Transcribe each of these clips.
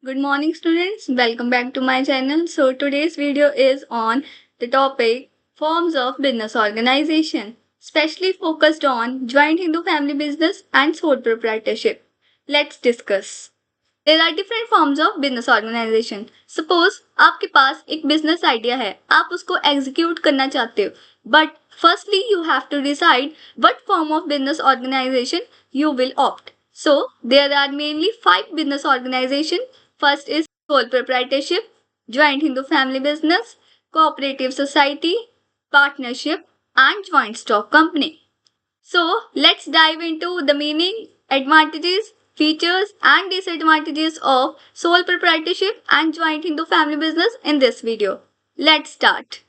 Good morning, students. Welcome back to my channel. So, today's video is on the topic forms of business organization, specially focused on joint Hindu family business and sole proprietorship. Let's discuss. There are different forms of business organization. Suppose आपके पास एक business idea है, आप उसको execute करना चाहते हो, but firstly you have to decide what form of business organization you will opt. So there are mainly 5 business organization. First is sole proprietorship, joint Hindu family business, cooperative society, partnership, and joint stock company. So let's dive into the meaning, advantages, features, and disadvantages of sole proprietorship and joint Hindu family business in this video. Let's start.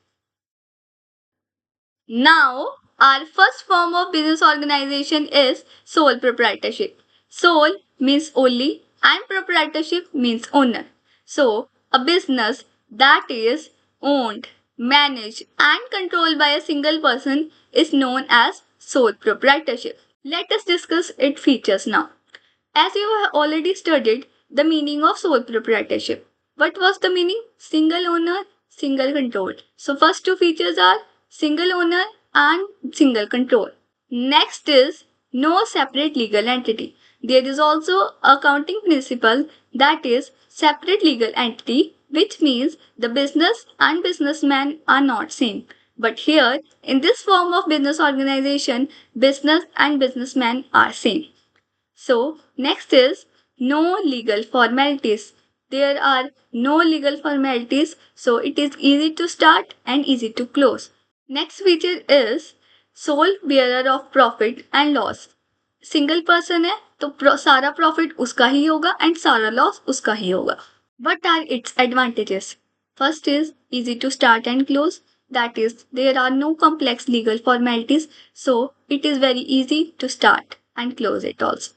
Now, our first form of business organization is sole proprietorship. Sole means only and proprietorship means owner. So, a business that is owned, managed, and controlled by a single person is known as sole proprietorship. Let us discuss its features now. As you have already studied the meaning of sole proprietorship. What was the meaning? Single owner, single control. So first two features are single owner and single control. Next is no separate legal entity. There is also accounting principle, that is separate legal entity, which means the business and businessman are not same. But here in this form of business organization, business and businessman are same. So, next is no legal formalities. There are no legal formalities, so it is easy to start and easy to close. Next feature is sole bearer of profit and loss. Single person है तो सारा profit उसका ही होगा and सारा loss उसका ही होगा. What are its advantages? First is easy to start and close. That is, there are no complex legal formalities, so it is very easy to start and close it also.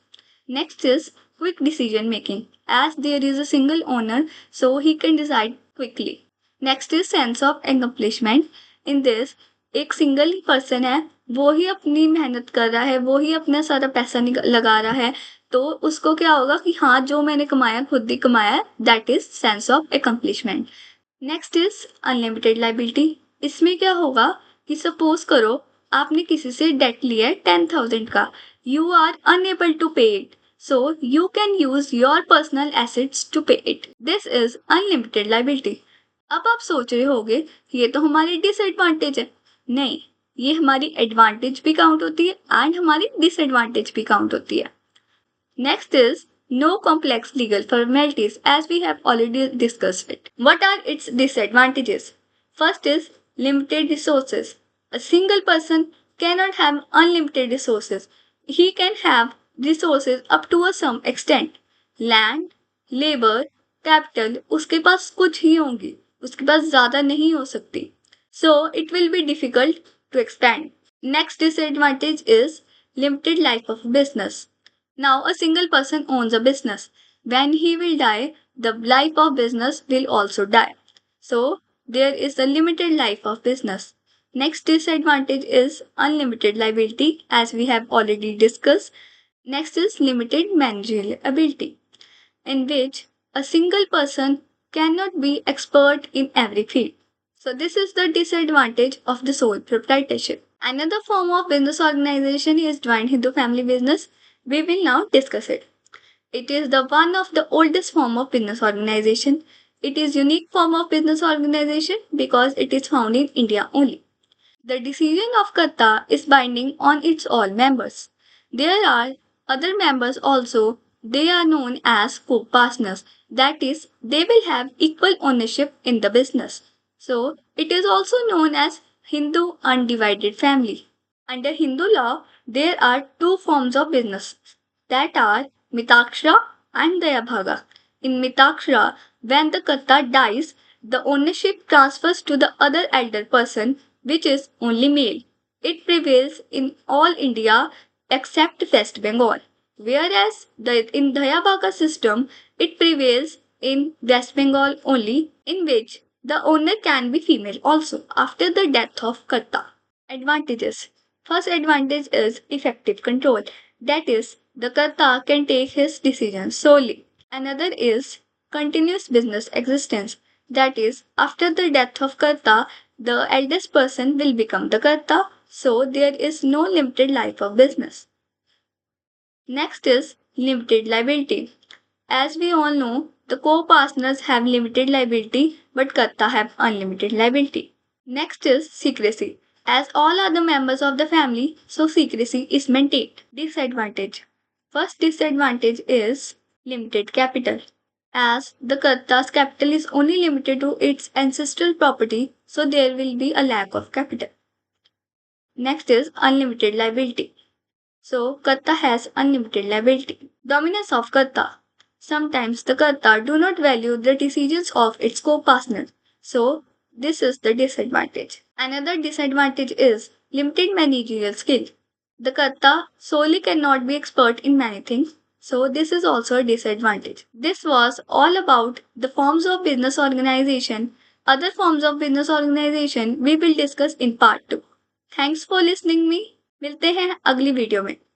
Next is quick decision making. As there is a single owner, so he can decide quickly. Next is sense of accomplishment. In this, एक single ही person है, वो ही अपनी मेहनत कर रहा है, वो ही अपना सारा पैसा लगा रहा है, तो उसको क्या होगा कि हाँ जो मैंने कमाया खुद ही कमाया, that is sense of accomplishment. Next is unlimited liability. इसमें क्या होगा कि सपोज करो आपने किसी से डेट लिया है 10,000 का, यू आर अनएबल टू पे it, so you can use your personal assets to pay it. This is unlimited liability. अब आप सोच रहे होगे ये तो हमारी डिसएडवांटेज है. नहीं, ये हमारी एडवांटेज भी काउंट होती है एंड हमारी डिसएडवांटेज भी काउंट होती है. Next is no complex legal formalities, as we have already discussed it. What are its disadvantages? First is limited resources. A single person cannot have unlimited resources. He can have resources up to a some extent. Land, labor, capital उसके पास कुछ ही होंगी, उसके पास ज़्यादा नहीं हो सकती. So it will be difficult to expand. Next disadvantage is limited life of business. Now a single person owns a business. When he will die, the life of business will also die. So there is a limited life of business. Next disadvantage is unlimited liability, as we have already discussed. Next is limited managerial ability, in which a single person cannot be expert in every field. So this is the disadvantage of the sole proprietorship. Another form of business organization is joint Hindu family business. We will now discuss it. It is the one of the oldest form of business organization. It is unique form of business organization because it is found in India only. The decision of Karta is binding on its all members. There are other members also. They are known as co-partners. That is, they will have equal ownership in the business. So, it is also known as Hindu undivided family. Under Hindu law, there are two forms of business, that are Mitakshara and Dayabhaga. In Mitakshara, when the Karta dies, the ownership transfers to the other elder person, which is only male. It prevails in all India except West Bengal. Whereas in Dayabhaga system, it prevails in West Bengal only, in which the owner can be female also after the death of Karta. Advantages. First advantage is effective control. That is, the Karta can take his decisions solely. Another is continuous business existence. That is, after the death of Karta, the eldest person will become the Karta, so there is no limited life of business. Next is limited liability. As we all know, the co-partners have limited liability, but Karta have unlimited liability. Next is secrecy. As all are the members of the family, so secrecy is maintained. Disadvantage. First disadvantage is limited capital. As the Karta's capital is only limited to its ancestral property, so there will be a lack of capital. Next is unlimited liability. So Karta has unlimited liability. Dominance of Karta. Sometimes the Karta do not value the decisions of its co-partner. So this is the disadvantage. Another disadvantage is limited managerial skill. The Karta solely cannot be expert in many things. So this is also a disadvantage. This was all about the forms of business organization. Other forms of business organization we will discuss in part 2. Thanks for listening me. मिलते हैं अगली video में।